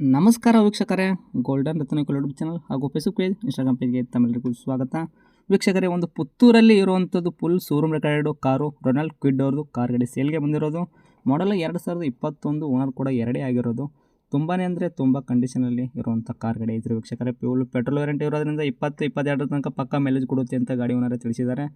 ನಮಸ್ಕಾರ ವೀಕ್ಷಕರೇ, ಗೋಲ್ಡನ್ ರತ್ನ YouTube channel ಹಾಗೂ ಫೇಸ್ಬುಕ್ ಪೇಜ್, ಇನ್ಸ್ಟಾಗ್ರಾಮ್ ಪೇಜ್ಗೆ ತಮ್ಮೆಲ್ಲರಿಗೂ ಸ್ವಾಗತ. ವೀಕ್ಷಕರೇ, ಒಂದು ಪುತ್ತೂರಲ್ಲಿ ಇರುವಂಥದ್ದು full showroom record car Ronald Kwid ಅವ್ರದ್ದು ಕಾರ್ ಗಾಡಿ ಸೇಲ್ಗೆ ಬಂದಿರೋದು. ಮಾಡಲ್ 2021, ಓನರ್ ಕೂಡ 2 ಆಗಿರೋದು. ತುಂಬಾ ಅಂದರೆ ತುಂಬ ಕಂಡೀಷನಲ್ಲಿ ಇರುವಂಥ ಕಾರ್ ಗಾಡಿ ಇದ್ರೆ ವೀಕ್ಷಕರೇ. ಫ್ಯೂಲ್ ಪೆಟ್ರೋಲ್ ವೇರಿಯಂಟ್ ಇರೋದ್ರಿಂದ 20-22 ತನಕ ಪಕ್ಕ ಮೈಲೇಜ್ ಕೊಡುತ್ತೆ ಅಂತ ಗಾಡಿ ಓನರೇ ತಿಳಿಸಿದ್ದಾರೆ.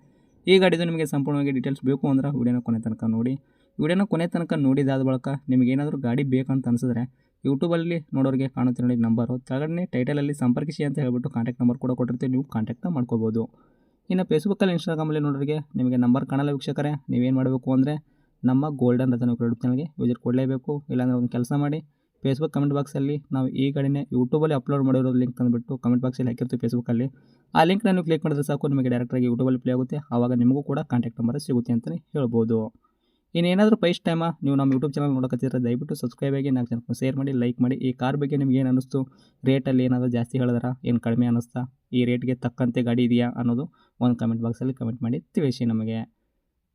ಈ ಗಾಡಿದು ನಿಮಗೆ ಸಂಪೂರ್ಣವಾಗಿ ಡೀಟೇಲ್ಸ್ ಬೇಕು ಅಂದ್ರೆ ವಿಡಿಯೋನ ಕೊನೆ ತನಕ ನೋಡಿ. ವಿಡಿಯೋನ ಕೊನೆ ತನಕ ನೋಡಿದಾದ ಬಳಿಕ ನಿಮಗೇನಾದರೂ ಗಾಡಿ ಬೇಕಂತ ಅನಿಸಿದ್ರೆ ಯೂಟ್ಯೂಬಲ್ಲಿ ನೋಡೋರಿಗೆ ಕಾಣುತ್ತೆ ನೋಡಿ ನಂಬರು, ಕೆಳಗಡೆ ಟೈಟಲಲ್ಲಿ ಸಂಪರ್ಕಿಸಿ ಅಂತ ಹೇಳ್ಬಿಟ್ಟು ಕಾಂಟ್ಯಾಕ್ಟ್ ನಂಬರ್ ಕೂಡ ಕೊಟ್ಟಿರ್ತೀವಿ, ನೀವು ಕಾಂಟ್ಯಾಕ್ಟ್ನ ಮಾಡ್ಕೋಬೋದು. ಇನ್ನು ಫೇಸ್ಬುಕ್ಕಲ್ಲಿ, ಇನ್ಸ್ಟಾಗ್ರಾಮಲ್ಲಿ ನೋಡೋರಿಗೆ ನಿಮಗೆ ನಂಬರ್ ಕಾಣಲ್ಲ ವೀಕ್ಷಕರೇ. ನೀವೇನು ಮಾಡಬೇಕು ಅಂದರೆ ನಮ್ಮ ಗೋಲ್ಡನ್ ರತನ್ ಯೂಟ್ಯೂಬ್ ಚಾನಲ್ಗೆ ವಿಸಿಟ್ ಕೊಡಲೇಬೇಕು. ಇಲ್ಲಾಂದರೆ ಒಂದು ಕೆಲಸ ಮಾಡಿ, ಫೇಸ್ಬುಕ್ ಕಮೆಂಟ್ ಬಾಕ್ಸಲ್ಲಿ ನಾವು ಈ ಗಾಡಿನೇ ಯೂಟ್ಯೂಬಲ್ಲಿ ಅಪ್ಲೋಡ್ ಮಾಡಿರೋ ಲಿಂಕ್ ತಂದುಬಿಟ್ಟು ಕಮೆಂಟ್ ಬಾಕ್ಸಲ್ಲಿ ಹಾಕಿರ್ತೀವಿ ಫೇಸ್ಬುಕ್ಕಲ್ಲಿ. ಆ ಲಿಂಕ್ನ ನೀವು ಕ್ಲಿಕ್ ಮಾಡಿದ್ರೆ ಸಾಕು, ನಿಮಗೆ ಡೈರೆಕ್ಟಾಗಿ ಯೂಟ್ಯೂಬಲ್ಲಿ ಪ್ಲೇ ಆಗುತ್ತೆ. ಆವಾಗ ನಿಮಗೂ ಕೂಡ ಕಾಂಟ್ಯಾಕ್ಟ್ ನಂಬರ್ ಸಿಗುತ್ತೆ ಅಂತಲೇ ಹೇಳ್ಬೋದು. ಇನ್ನೇನಾದರೂ ಫಸ್ಟ್ ಟೈಮ ನೀವು ನಮ್ಮ ಯೂಟ್ಯೂಬ್ ಚಾನಲ್ ನೋಡೋಕತ್ತಿದ್ರೆ ದಯವಿಟ್ಟು ಸಬ್ಸ್ಕ್ರೈಬ್ ಆಗಿ, ನಾಲ್ಕು ಜನಕ್ಕೆ ಶೇರ್ ಮಾಡಿ, ಲೈಕ್ ಮಾಡಿ. ಈ ಕಾರ್ ಬಗ್ಗೆ ನಿಮ್ಗೆ ಏನು ಅನ್ನಿಸ್ತು, ರೇಟಲ್ಲಿ ಏನಾದರೂ ಜಾಸ್ತಿ ಹೇಳಿದಾರ, ಏನು ಕಡಿಮೆ ಅನ್ನಿಸ್ತಾ, ಈ ರೇಟ್ಗೆ ತಕ್ಕಂತೆ ಗಾಡಿ ಇದೆಯಾ ಅನ್ನೋದು ಒಂದು ಕಮೆಂಟ್ ಬಾಕ್ಸಲ್ಲಿ ಕಮೆಂಟ್ ಮಾಡಿ ತಿಳಿಸಿ ನಮಗೆ.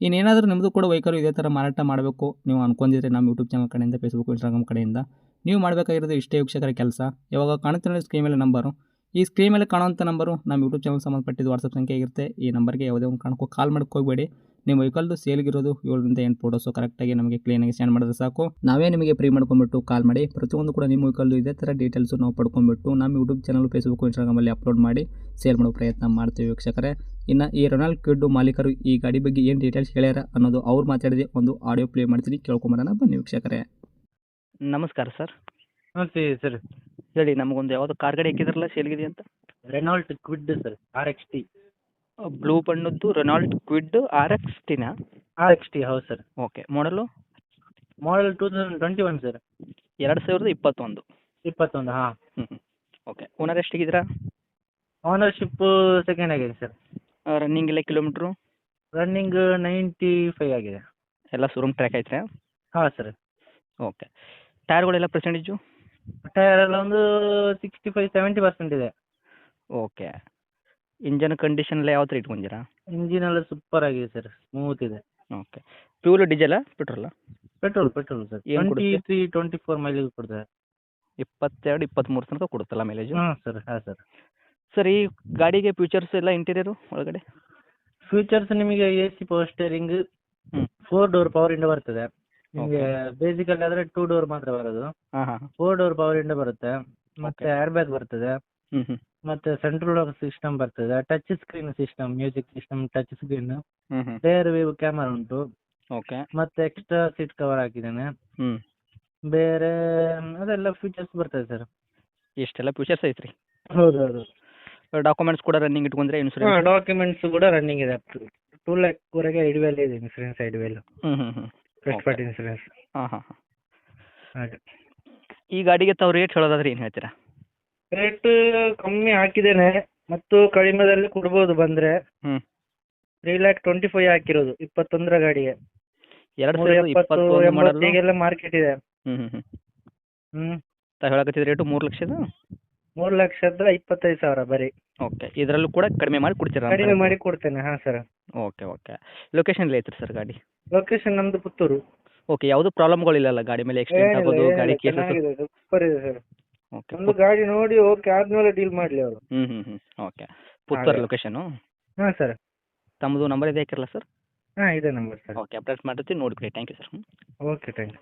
ಇನ್ನೇನಾದರೂ ನಿಮ್ಮದು ಕೂಡ ವೆಹಿಕಲ್ ಇದೇ ಥರ ಮಾರಾಟ ಮಾಡಬೇಕು ನೀವು ಅಂದ್ಕೊಂಡಿದ್ರೆ ನಮ್ಮ ಯೂಟ್ಯೂಬ್ ಚಾನಲ್ ಕಡೆಯಿಂದ, ಫೇಸ್ಬುಕ್, ಇನ್ಸ್ಟಾಗ್ರಾಮ್ ಕಡೆಯಿಂದ ನೀವು ಮಾಡಬೇಕಾಗಿರೋದು ಇಷ್ಟೇ ವೀಕ್ಷಕರ ಕೆಲಸ. ಯಾವಾಗ ಕಾಣುತ್ತೆ ನೋಡಿ ಸ್ಕ್ರೀನ್ ಮೇಲೆ ನಂಬರು, ಈ ಸ್ಕ್ರೀನ್ ಮೇಲೆ ಕಾಣುವಂಥ ನಂಬರು ನಮ್ಮ ಯೂಟ್ಯೂಬ್ ಚಾನಲ್ ಸಂಬಂಧಪಟ್ಟಿದ್ದು ವಾಟ್ಸಪ್ ಸಂಖ್ಯೆ ಇರುತ್ತೆ. ಈ ನಂಬರ್ಗೆ ಯಾವುದೇ ಒಂದು ಕಾರಣಕ್ಕೂ ಕಾಲ್ ಮಾಡೋಕ್ಕೆ ಹೋಗಬೇಡಿ. ನಿಮ್ಮ ವೆಹಿಕಲ್ದು ಸೇಲ್ಗಿರೋದು 7-8 ಫೋಟೋಸು ಕರೆಕ್ಟಾಗಿ ನಮಗೆ ಕ್ಲೀನಾಗಿ ಸೆಂಡ್ ಮಾಡಿದ್ರೆ ಸಾಕು, ನಾವೇ ನಿಮಗೆ ಫ್ರೀ ಮಾಡ್ಕೊಂಡ್ಬಿಟ್ಟು ಕಾಲ್ ಮಾಡಿ ಪ್ರತಿಯೊಂದು ಕೂಡ ನಿಮ್ಮ ವೆಹಿಕಲ್ದು ಇದೇ ಥರ ಡೀಟೇಲ್ಸು ನಾವು ಪಡ್ಕೊಂಡ್ಬಿಟ್ಟು ನಮ್ಮ ಯೂಟ್ಯೂಬ್ ಚಾನಲ್, ಫೇಸ್ಬುಕ್, ಇನ್ಸ್ಟಾಗ್ರಾಮಲ್ಲಿ ಅಪ್ಲೋಡ್ ಮಾಡಿ ಸೇಲ್ ಮಾಡೋ ಪ್ರಯತ್ನ ಮಾಡ್ತೀವಿ ವೀಕ್ಷಕರೇ. ಇನ್ನು ಈ ರೊನಾಲ್ಡ್ ಕ್ವಿಡ್ ಮಾಲೀಕರು ಈ ಗಾಡಿ ಬಗ್ಗೆ ಏನು ಡೀಟೇಲ್ಸ್ ಹೇಳ್ಯಾರ ಅನ್ನೋದು ಅವ್ರು ಮಾತಾಡಿದೆ ಒಂದು ಆಡಿಯೋ ಪ್ಲೇ ಮಾಡ್ತೀನಿ, ಕೇಳ್ಕೊಂಬರೋಣ ಬನ್ನಿ ವೀಕ್ಷಕರೇ. ನಮಸ್ಕಾರ ಸರ್. ನಮಸ್ತೆ ಸರ್. ಹೇಳಿ, ನಮಗೊಂದು ಯಾವುದು ಕಾರ್ ಗಾಡಿ ಹಾಕಿದ್ರಲ್ಲ ಸೇಲ್ಗಿದೆ ಅಂತ? Renault Kwid sir, RXT. Blue ಬಣ್ಣದ್ದು ರೆನಾಲ್ಡ್ ಕ್ವಿಡ್ RXT-ನಾ? RXT ಹೌದು ಸರ್. ಓಕೆ. ಮಾಡಲು ಮಾಡಲ್ 2021 ಸರ್. 2021. 21 ಹಾಂ. ಓಕೆ. ಓನರ್ ಎಷ್ಟಿಗಿದ್ದೀರಾ? ಓನರ್ಶಿಪ್ ಸೆಕೆಂಡ್ ಆಗಿದೆ ಸರ್. ರನ್ನಿಂಗ್ ಎಲ್ಲ ಕಿಲೋಮೀಟ್ರು? ರನ್ನಿಂಗ್ 95 ಆಗಿದೆ. ಎಲ್ಲ ಶೋರೂಮ್ ಟ್ರ್ಯಾಕ್ ಐತ್ರಾ? ಹಾಂ ಸರ್. ಓಕೆ. ಟೈರ್ಗಳೆಲ್ಲ ಪರ್ಸೆಂಟೇಜು? ಟೈರ್ ಎಲ್ಲ ಒಂದು 65-70% ಇದೆ. ಓಕೆ. ಇಂಜನ್ ಕಂಡೀಷನ್ ಎಲ್ಲ ಯಾವ ಥರ ಇಟ್ಕೊಂಡಿರಾ? ಇಂಜಿನ್ ಎಲ್ಲ ಸೂಪರ್ ಆಗಿದೆ ಸರ್, ಸ್ಮೂತ್ ಇದೆ. ಓಕೆ. ಫ್ಯೂಲ್ ಡೀಸೆಲಾ ಪೆಟ್ರೋಲಾ? Petrol sir. ಏನ್ ಕೊಡುತ್ತೆ? 23-24 ಮೈಲೇಜ್ ಕೊಡ್ತಾರೆ. 22-23 ತನಕ ಕೊಡುತ್ತಲ್ಲ ಮೈಲೇಜು? ಹಾಂ ಸರ್. ಹಾಂ ಸರ್. ಸರ್, ಈ ಗಾಡಿಗೆ ಫ್ಯೂಚರ್ಸ್ ಎಲ್ಲ ಇಂಟೀರಿಯರು ಒಳಗಡೆ? ಫ್ಯೂಚರ್ಸ್ ನಿಮಗೆ AC power steering, 4 door power window ಬರ್ತದೆ. ನಿಮಗೆ ಬೇಸಿಕಲ್ಲಿ ಆದರೆ 2 ಡೋರ್ ಮಾತ್ರ ಬರೋದು. ಹಾಂ ಹಾಂ. 4 ಡೋರ್ ಪವರ್ ವಿಂಡೋ ಬರುತ್ತೆ, ಮತ್ತೆ ಏರ್ ಬ್ಯಾಗ್ ಬರ್ತದೆ, ಮತ್ತೆ ಸೆಂಟ್ರಲ್ ಲಾಕ್ ಸಿಸ್ಟಮ್ ಬರ್ತದೆ, touch screen system, music system, touch screen, rare view camera ಉಂಟು. ಓಕೆ. ಮತ್ತೆ ಎಕ್ಸ್ಟ್ರಾ ಸೀಟ್ ಕವರ್ ಹಾಕಿದ್ದೇನೆ. ಬೇರೆ ಅದೆಲ್ಲ ಫೀಚರ್ಸ್ ಬರ್ತದೆ ಸರ್. ಇಷ್ಟೆಲ್ಲ ಫ್ಯೂಚರ್ಸ್ ಐತ್ರಿ? ಹೌದು. ಡಾಕ್ಯುಮೆಂಟ್ಸ್ ಕೂಡ ರನ್ನಿಂಗ್ ಇಟ್ಕೊಂಡ್ರೆ ಇನ್ಶೂರೆನ್ಸ್? ಡಾಕ್ಯುಮೆಂಟ್ಸ್ ಕೂಡ ರನ್ನಿಂಗ್ ಇದೆ. 2 lakh ವರೆಗೆ ಐಡ್ವೆಲ್ ಇದೆ ಇನ್ಸೂರೆನ್ಸ್, ಐಡ್ವೆಲ್ ಫಸ್ಟ್ ಪಾರ್ಟಿ ಇನ್ಸೂರೆನ್ಸ್. ಹಾಂ. ಹಾಗೆ. ಈ ಗಾಡಿಗೆ ತಾವು ರೇಟ್ ಹೇಳೋದಾದ್ರೆ ಏನು ಹೇಳ್ತೀರಾ? ರೇಟ್ ಕಮ್ಮಿ ಹಾಕಿದ್ದೇನೆ, ಮತ್ತು ಕಡಿಮೆದಲ್ಲಿ ಕೊಡ್ಬೋದು ಬಂದ್ರೆ. 3,25,000 ಹಾಕಿರೋದು 21 ಗಾಡಿಗೆ. 2021 ಮಾಡಲ್ ಈಗೆಲ್ಲ ಮಾರ್ಕೆಟ್ ಇದೆ. ತಾವು ಹೇಳಕತ್ತಿದ ರೇಟು 3 ಲಕ್ಷದ? 3,25,000 ಬರೀ. ಓಕೆ. ಇದರಲ್ಲೂ ಕೂಡ ಕಡಿಮೆ ಮಾಡಿ ಕೊಡ್ತೀರಾ? ಕಡಿಮೆ ಮಾಡಿ ಕೊಡ್ತೇನೆ. ಹಾಂ ಸರ್. ಓಕೆ. ಲೊಕೇಶನ್ ಎಲ್ಲಿ ಐತ್ರಿ ಸರ್ ಗಾಡಿ? ಲೊಕೇಶನ್ ನಮ್ದು ಪುತ್ತೂರು. ಓಕೆ. ಯಾವುದು ಪ್ರಾಬ್ಲಮ್ಗಳಿಲ್ಲಲ್ಲ ಗಾಡಿ ಮೇಲೆ? ಎಕ್ಸ್ಟೆಂಟ್ ಆಗೋದು ಗಾಡಿ ಕೇಸಸ್? ಸೂಪರ್ ಇದೆ ಸರ್. ಓಕೆ. ಒಂದು ಗಾಡಿ ನೋಡಿ ಓಕೆ ಆದ್ಮೇಲೆ ಡೀಲ್ ಮಾಡಲಿ ಅವರು. ಓಕೆ. ಪುತ್ತೂರು ಲೊಕೇಶನು? ಹಾಂ ಸರ್. ತಮ್ಮದು ನಂಬರ್ ಇದೆ ಹಾಕಿರಲ್ಲ ಸರ್? ಹಾಂ ಇದೆ ನಂಬರ್ ಸರ್. ಓಕೆ. ಅಪ್ಡೇಟ್ ಮಾಡಿರ್ತೀವಿ, ನೋಡಿಬಿಡಿ. Thank you sir. Okay, thank you.